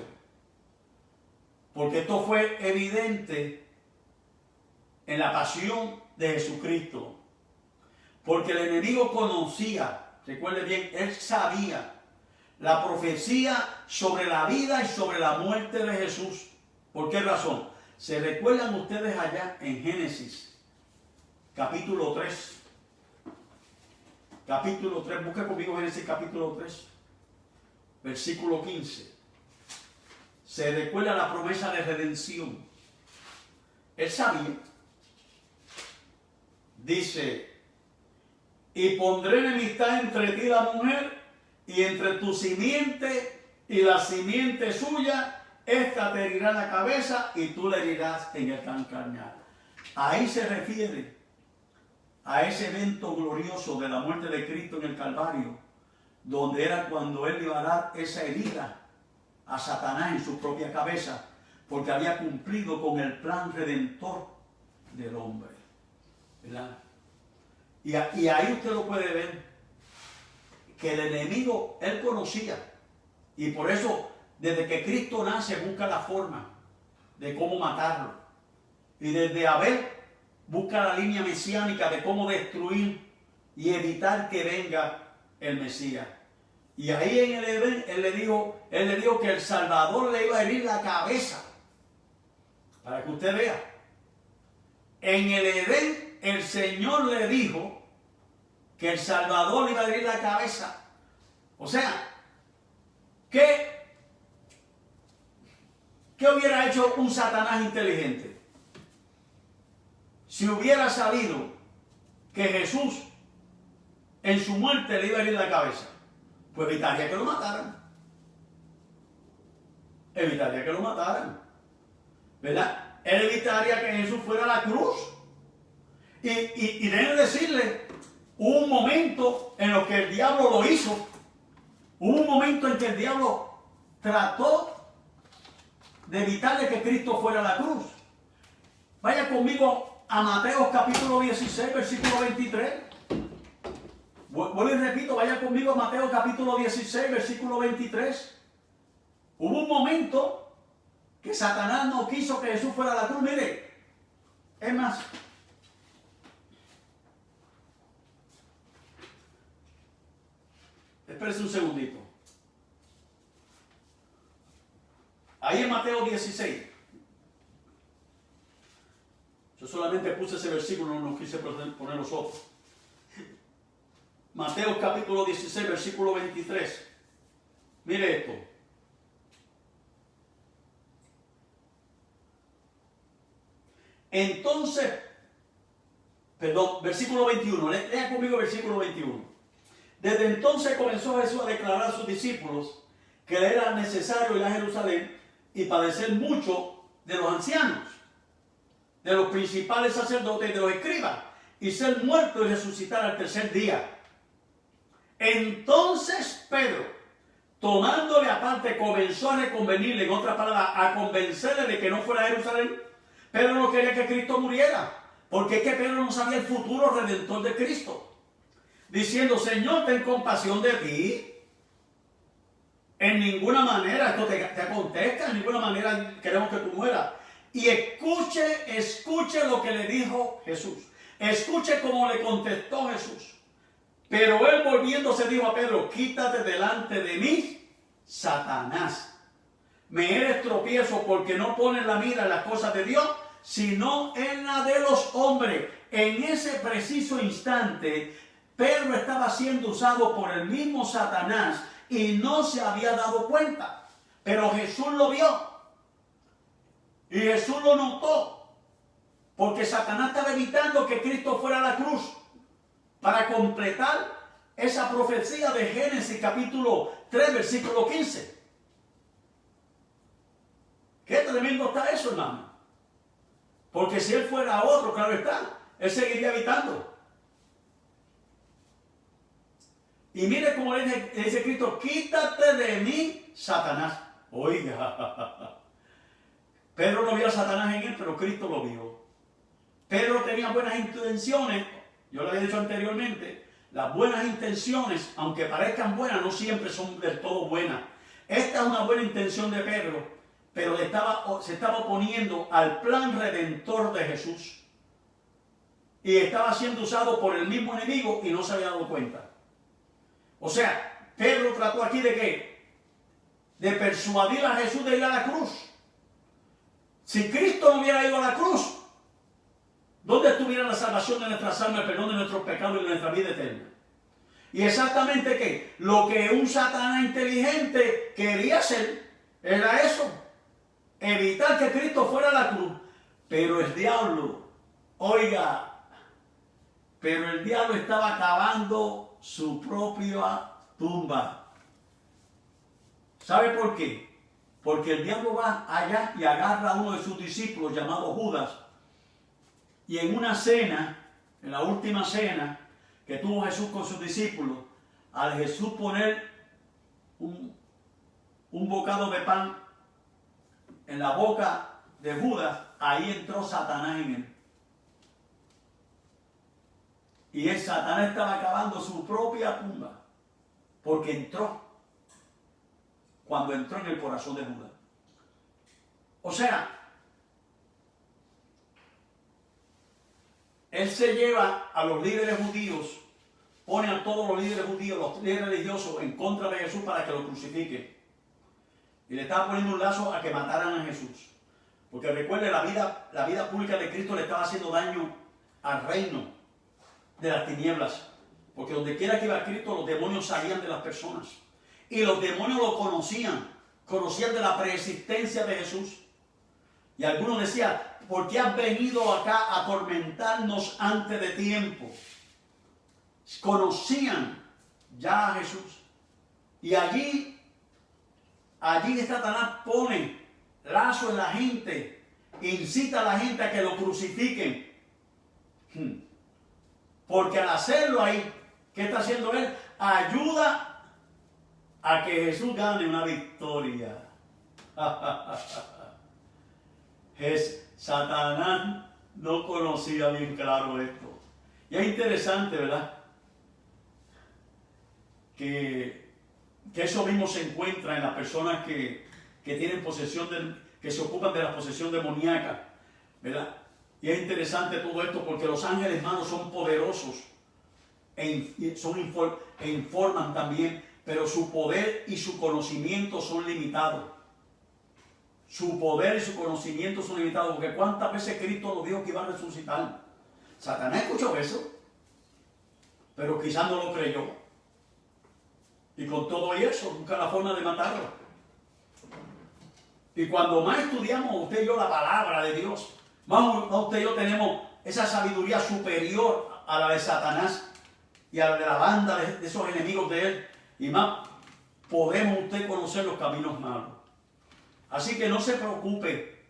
Porque esto fue evidente en la pasión de Jesucristo. Porque el enemigo conocía, recuerde bien, él sabía la profecía sobre la vida y sobre la muerte de Jesús. ¿Por qué razón? ¿Se recuerdan ustedes allá en Génesis, capítulo 3? Capítulo 3, busca conmigo Génesis capítulo 3, versículo 15. Se recuerda la promesa de redención. Él sabía. Dice, y pondré enemistad entre ti y la mujer, y entre tu simiente y la simiente suya, esta te herirá la cabeza y tú le herirás en el calcañar. Ahí se refiere a ese evento glorioso de la muerte de Cristo en el Calvario, donde era cuando él iba a dar esa herida a Satanás en su propia cabeza, porque había cumplido con el plan redentor del hombre, ¿verdad? Y ahí usted lo puede ver, que el enemigo, él conocía, y por eso, desde que Cristo nace, busca la forma de cómo matarlo, y desde Abel, busca la línea mesiánica de cómo destruir y evitar que venga el Mesías. Y ahí en el Edén, él le dijo que el Salvador le iba a herir la cabeza, para que usted vea. En el Edén, el Señor le dijo que el Salvador le iba a herir la cabeza. O sea, ¿qué hubiera hecho un Satanás inteligente? Si hubiera sabido que Jesús en su muerte le iba a herir la cabeza, pues evitaría que lo mataran. Evitaría que lo mataran. ¿Verdad? Él evitaría que Jesús fuera a la cruz. Y deben decirle, hubo un momento en el que el diablo lo hizo. Hubo un momento en que el diablo trató de evitarle que Cristo fuera a la cruz. Vaya conmigo a Mateo capítulo 16, versículo 23. Vuelvo y repito, vaya conmigo a Mateo capítulo 16, versículo 23. Hubo un momento que Satanás no quiso que Jesús fuera a la cruz. Mire, es más, espérese un segundito. Ahí en Mateo 16. Yo solamente puse ese versículo, no quise poner los otros. Mateo capítulo 16, versículo 23. Mire esto. Entonces, versículo 21. Lea conmigo versículo 21. Desde entonces comenzó Jesús a declarar a sus discípulos que le era necesario ir a Jerusalén y padecer mucho de los ancianos, de los principales sacerdotes y de los escribas, y ser muerto y resucitar al tercer día. Entonces Pedro, tomándole aparte, comenzó a reconvenirle, en otra palabra, a convencerle de que no fuera a Jerusalén. Pedro no quería que Cristo muriera, porque es que Pedro no sabía el futuro redentor de Cristo. Diciendo, Señor, ten compasión de ti. En ninguna manera esto te acontezca, en ninguna manera queremos que tú mueras. Y escuche lo que le dijo Jesús. Escuche cómo le contestó Jesús. Pero él volviéndose dijo a Pedro, quítate delante de mí, Satanás. Me eres tropiezo porque no pones la mira en las cosas de Dios, sino en la de los hombres. En ese preciso instante, Pedro estaba siendo usado por el mismo Satanás y no se había dado cuenta. Pero Jesús lo vio. Y Jesús lo notó. Porque Satanás estaba evitando que Cristo fuera a la cruz para completar esa profecía de Génesis capítulo 3, versículo 15. Qué tremendo está eso, hermano. Porque si él fuera otro, claro está, él seguiría evitando. Y mire cómo le dice Cristo, quítate de mí, Satanás. Oiga, Pedro no vio a Satanás en él, pero Cristo lo vio. Pedro tenía buenas intenciones, yo lo había dicho anteriormente, las buenas intenciones, aunque parezcan buenas, no siempre son del todo buenas. Esta es una buena intención de Pedro, pero se estaba oponiendo al plan redentor de Jesús. Y estaba siendo usado por el mismo enemigo y no se había dado cuenta. O sea, Pedro trató aquí de ¿qué? De persuadir a Jesús de ir a la cruz. Si Cristo no hubiera ido a la cruz, ¿dónde estuviera la salvación de nuestras almas, el perdón de nuestros pecados y de nuestra vida eterna? Y exactamente ¿qué? Lo que un Satanás inteligente quería hacer era eso. Evitar que Cristo fuera a la cruz. Pero el diablo, oiga, pero el diablo estaba cavando su propia tumba. ¿Sabe por qué? Porque el diablo va allá y agarra a uno de sus discípulos llamado Judas. Y en una cena, en la última cena que tuvo Jesús con sus discípulos, al Jesús poner un bocado de pan en la boca de Judas, ahí entró Satanás en él. Y el Satanás estaba cavando su propia tumba, porque entró, cuando entró en el corazón de Judas. O sea, él se lleva a los líderes judíos, pone a todos los líderes judíos, los líderes religiosos, en contra de Jesús para que lo crucifiquen. Y le estaba poniendo un lazo a que mataran a Jesús. Porque recuerde, la vida pública de Cristo le estaba haciendo daño al reino de las tinieblas. Porque donde quiera que iba Cristo, los demonios salían de las personas. Y los demonios lo conocían de la preexistencia de Jesús. Y algunos decían, ¿por qué has venido acá a atormentarnos antes de tiempo? Conocían ya a Jesús. Y allí Satanás pone lazo en la gente, incita a la gente a que lo crucifiquen. Porque al hacerlo ahí, ¿qué está haciendo él? Ayuda a que Jesús gane una victoria. Satanás no conocía bien claro esto. Y es interesante, ¿verdad? Que eso mismo se encuentra en las personas que tienen posesión, que se ocupan de la posesión demoníaca, ¿verdad? Y es interesante todo esto porque los ángeles, hermanos, son poderosos e informan también, pero su poder y su conocimiento son limitados. Su poder y su conocimiento son limitados, porque ¿cuántas veces Cristo lo dijo que iba a resucitar? Satanás escuchó eso, pero quizás no lo creyó. Y con todo eso, busca la forma de matarlo. Y cuando más estudiamos usted y yo la palabra de Dios, más usted y yo tenemos esa sabiduría superior a la de Satanás y a la de la banda de esos enemigos de él, y más podemos usted conocer los caminos malos. Así que no se preocupe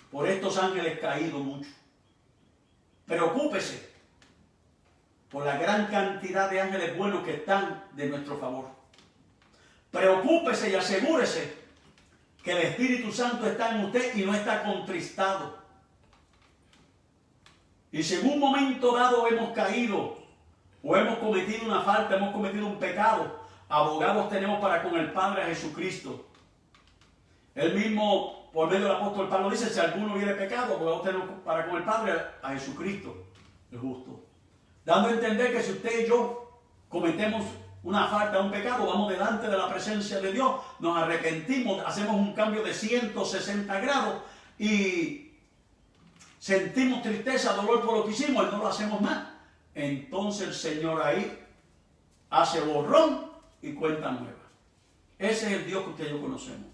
por estos ángeles caídos mucho. Preocúpese por la gran cantidad de ángeles buenos que están de nuestro favor. Preocúpese y asegúrese que el Espíritu Santo está en usted y no está contristado. Y si en un momento dado hemos caído o hemos cometido una falta, hemos cometido un pecado, abogados tenemos para con el Padre a Jesucristo. Él mismo, por medio del apóstol Pablo, dice, si alguno hubiere pecado, abogados tenemos para con el Padre a Jesucristo, el justo. Dando a entender que si usted y yo cometemos una falta, un pecado, vamos delante de la presencia de Dios, nos arrepentimos, hacemos un cambio de 160 grados y sentimos tristeza, dolor por lo que hicimos y no lo hacemos más. Entonces el Señor ahí hace borrón y cuenta nueva. Ese es el Dios que usted y yo conocemos.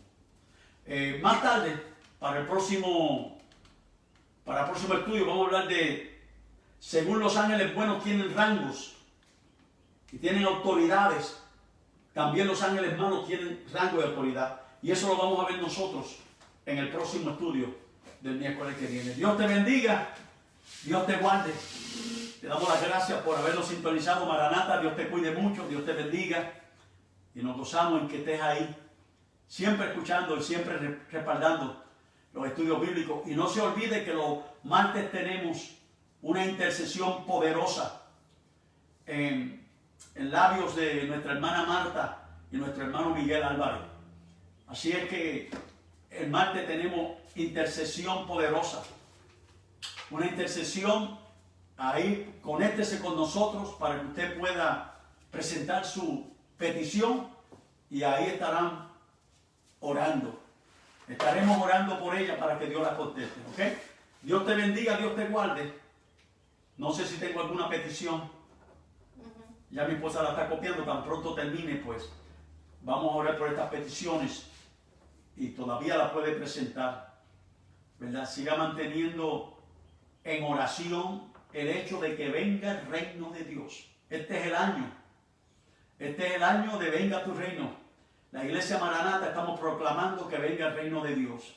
Más tarde, para el próximo estudio, vamos a hablar de, según los ángeles buenos tienen rangos y tienen autoridades, también los ángeles malos tienen rango de autoridad. Y eso lo vamos a ver nosotros en el próximo estudio del miércoles que viene. Dios te bendiga, Dios te guarde. Te damos las gracias por habernos sintonizado. Maranata, Dios te cuide mucho, Dios te bendiga. Y nos gozamos en que estés ahí, siempre escuchando y siempre respaldando los estudios bíblicos. Y no se olvide que los martes tenemos una intercesión poderosa en labios de nuestra hermana Marta y nuestro hermano Miguel Álvarez. Así es que el martes tenemos intercesión poderosa. Una intercesión ahí, conéctese con nosotros para que usted pueda presentar su petición y ahí estarán orando. Estaremos orando por ella para que Dios la conteste, ¿ok? Dios te bendiga, Dios te guarde. No sé si tengo alguna petición. Ya mi esposa la está copiando, tan pronto termine, pues vamos a orar por estas peticiones y todavía la puede presentar, ¿verdad? Siga manteniendo en oración el hecho de que venga el reino de Dios. Este es el año. Este es el año de venga tu reino. La iglesia Maranata estamos proclamando que venga el reino de Dios.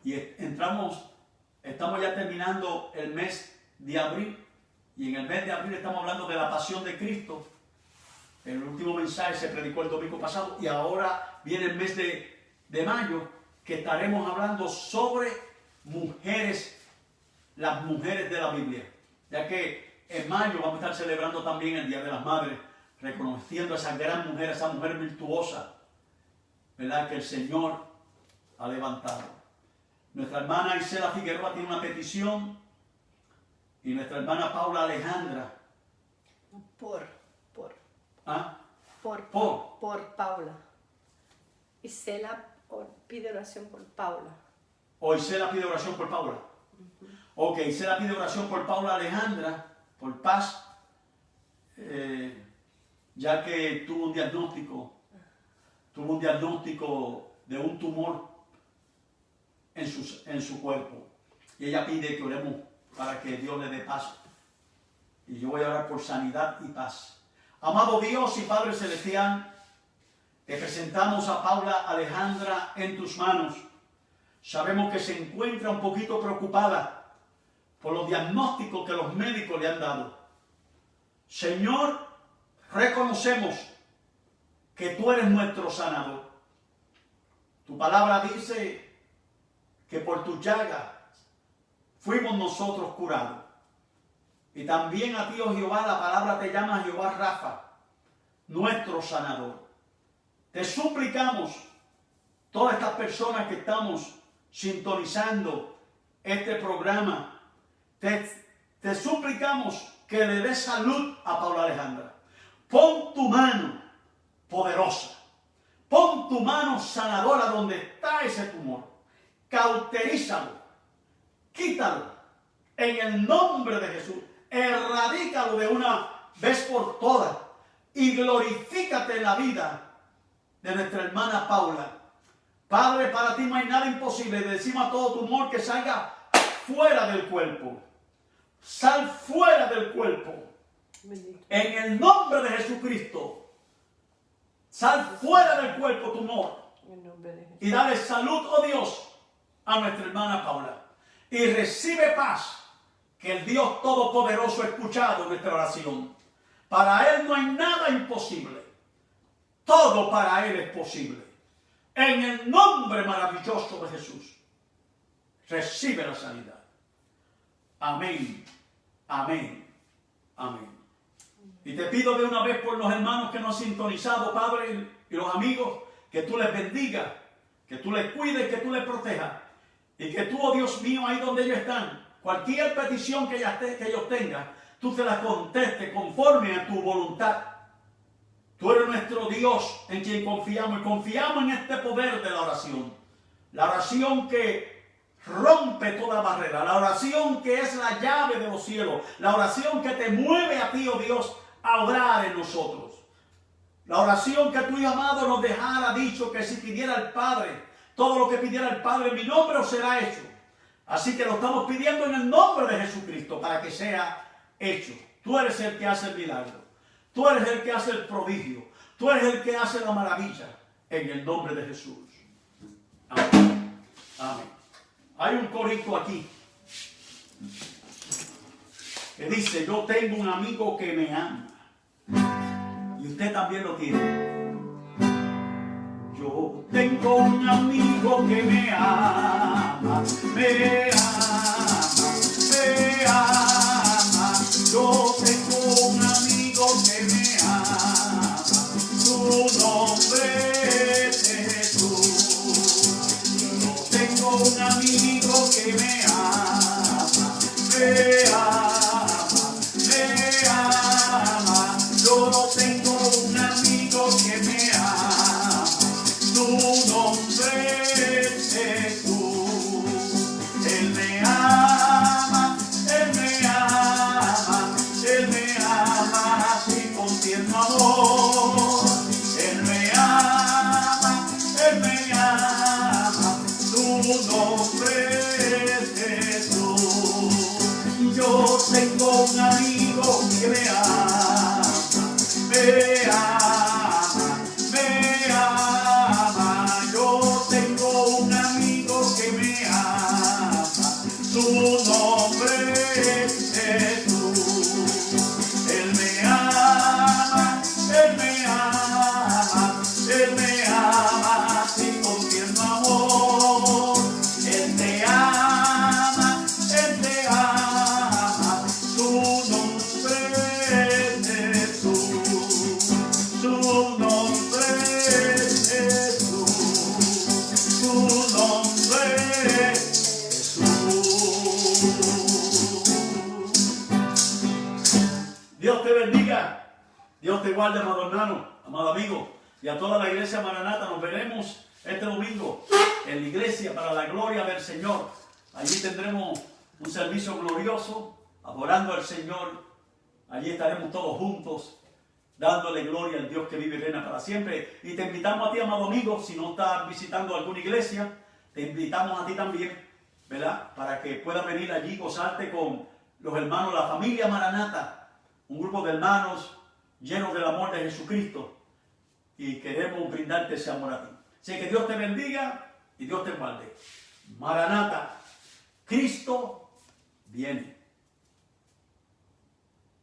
Y estamos ya terminando el mes de abril. Y en el mes de abril estamos hablando de la pasión de Cristo. El último mensaje se predicó el domingo pasado. Y ahora viene el mes de mayo, que estaremos hablando sobre mujeres, las mujeres de la Biblia. Ya que en mayo vamos a estar celebrando también el Día de las Madres, reconociendo a esa gran mujer, esa mujer virtuosa, ¿verdad?, que el Señor ha levantado. Nuestra hermana Isela Figueroa tiene una petición y nuestra hermana Paula Alejandra. Por Paula. Isela pide oración por Paula. O Isela pide oración por Paula. Ok, Isela pide oración por Paula Alejandra, por paz, ya que tuvo un diagnóstico de un tumor en su cuerpo. Y ella pide que oremos para que Dios le dé paz. Y yo voy a orar por sanidad y paz. Amado Dios y Padre Celestial, te presentamos a Paula Alejandra en tus manos. Sabemos que se encuentra un poquito preocupada por los diagnósticos que los médicos le han dado. Señor, reconocemos que tú eres nuestro sanador. Tu palabra dice que por tu llaga fuimos nosotros curados. Y también a ti, oh Jehová, la palabra te llama Jehová Rafa, nuestro sanador. Te suplicamos, todas estas personas que estamos sintonizando este programa, te suplicamos que le des salud a Paula Alejandra. Pon tu mano poderosa, pon tu mano sanadora donde está ese tumor. Cauterízalo, quítalo en el nombre de Jesús. Erradícalo de una vez por todas y glorifícate en la vida de nuestra hermana Paula. Padre, para ti no hay nada imposible. Le decimos a todo tumor que salga fuera del cuerpo. Sal fuera del cuerpo. En el nombre de Jesucristo. Sal fuera del cuerpo, tumor. Y dale salud, oh Dios, a nuestra hermana Paula. Y recibe paz, que el Dios Todopoderoso ha escuchado nuestra oración. Para Él no hay nada imposible. Todo para Él es posible. En el nombre maravilloso de Jesús, recibe la sanidad. Amén, amén, amén. Y te pido de una vez por los hermanos que nos han sintonizado, Padre, y los amigos, que tú les bendigas, que tú les cuides, que tú les protejas. Y que tú, oh Dios mío, ahí donde ellos están, cualquier petición que ellos tengan, tú te la contestes conforme a tu voluntad. Tú eres nuestro Dios en quien confiamos y confiamos en este poder de la oración. La oración que rompe toda barrera, la oración que es la llave de los cielos, la oración que te mueve a ti, oh Dios, a orar en nosotros. La oración que tu Hijo amado nos dejara dicho que si pidiera al Padre, todo lo que pidiera el Padre en mi nombre os será hecho. Así que lo estamos pidiendo en el nombre de Jesucristo para que sea hecho. Tú eres el que hace el milagro. Tú eres el que hace el prodigio. Tú eres el que hace la maravilla. En el nombre de Jesús. Amén. Amén. Hay un corito aquí. que dice, yo tengo un amigo que me ama. Y usted también lo tiene. Yo tengo un amigo que me ama, me ama, me ama. Yo tengo un amigo que me ama, su nombre es Jesús. Yo tengo un amigo que me ama, me ama, me ama. Yo tengo un amigo que me ama, su nombre es Jesús. Él me ama, Él me ama, Él me ama así con tierno amor. Él me ama, Él me ama, su nombre es Jesús. Yo tengo un amigo que me ama, me ama, me ama. Yo tengo un amigo que me ama, su nombre es Jesús. Él me ama, Él me ama, Él me ama así con tierno amor. Él te ama, Él te ama, su nombre es Jesús. Su nombre es Jesús, su nombre es Jesús. Dios te bendiga, Dios te guarde, amado hermano, amado amigo, y a toda la iglesia Maranata. Nos veremos este domingo en la iglesia para la gloria del Señor. Allí tendremos un servicio glorioso, adorando al Señor. Allí estaremos todos juntos, dándole gloria al Dios que vive y reina para siempre. Y te invitamos a ti, amado amigo, si no estás visitando alguna iglesia, te invitamos a ti también, ¿verdad? Para que puedas venir allí, gozarte con los hermanos, la familia Maranata, un grupo de hermanos llenos del amor de Jesucristo. Y queremos brindarte ese amor a ti. Así que Dios te bendiga y Dios te guarde. Maranata, Cristo viene.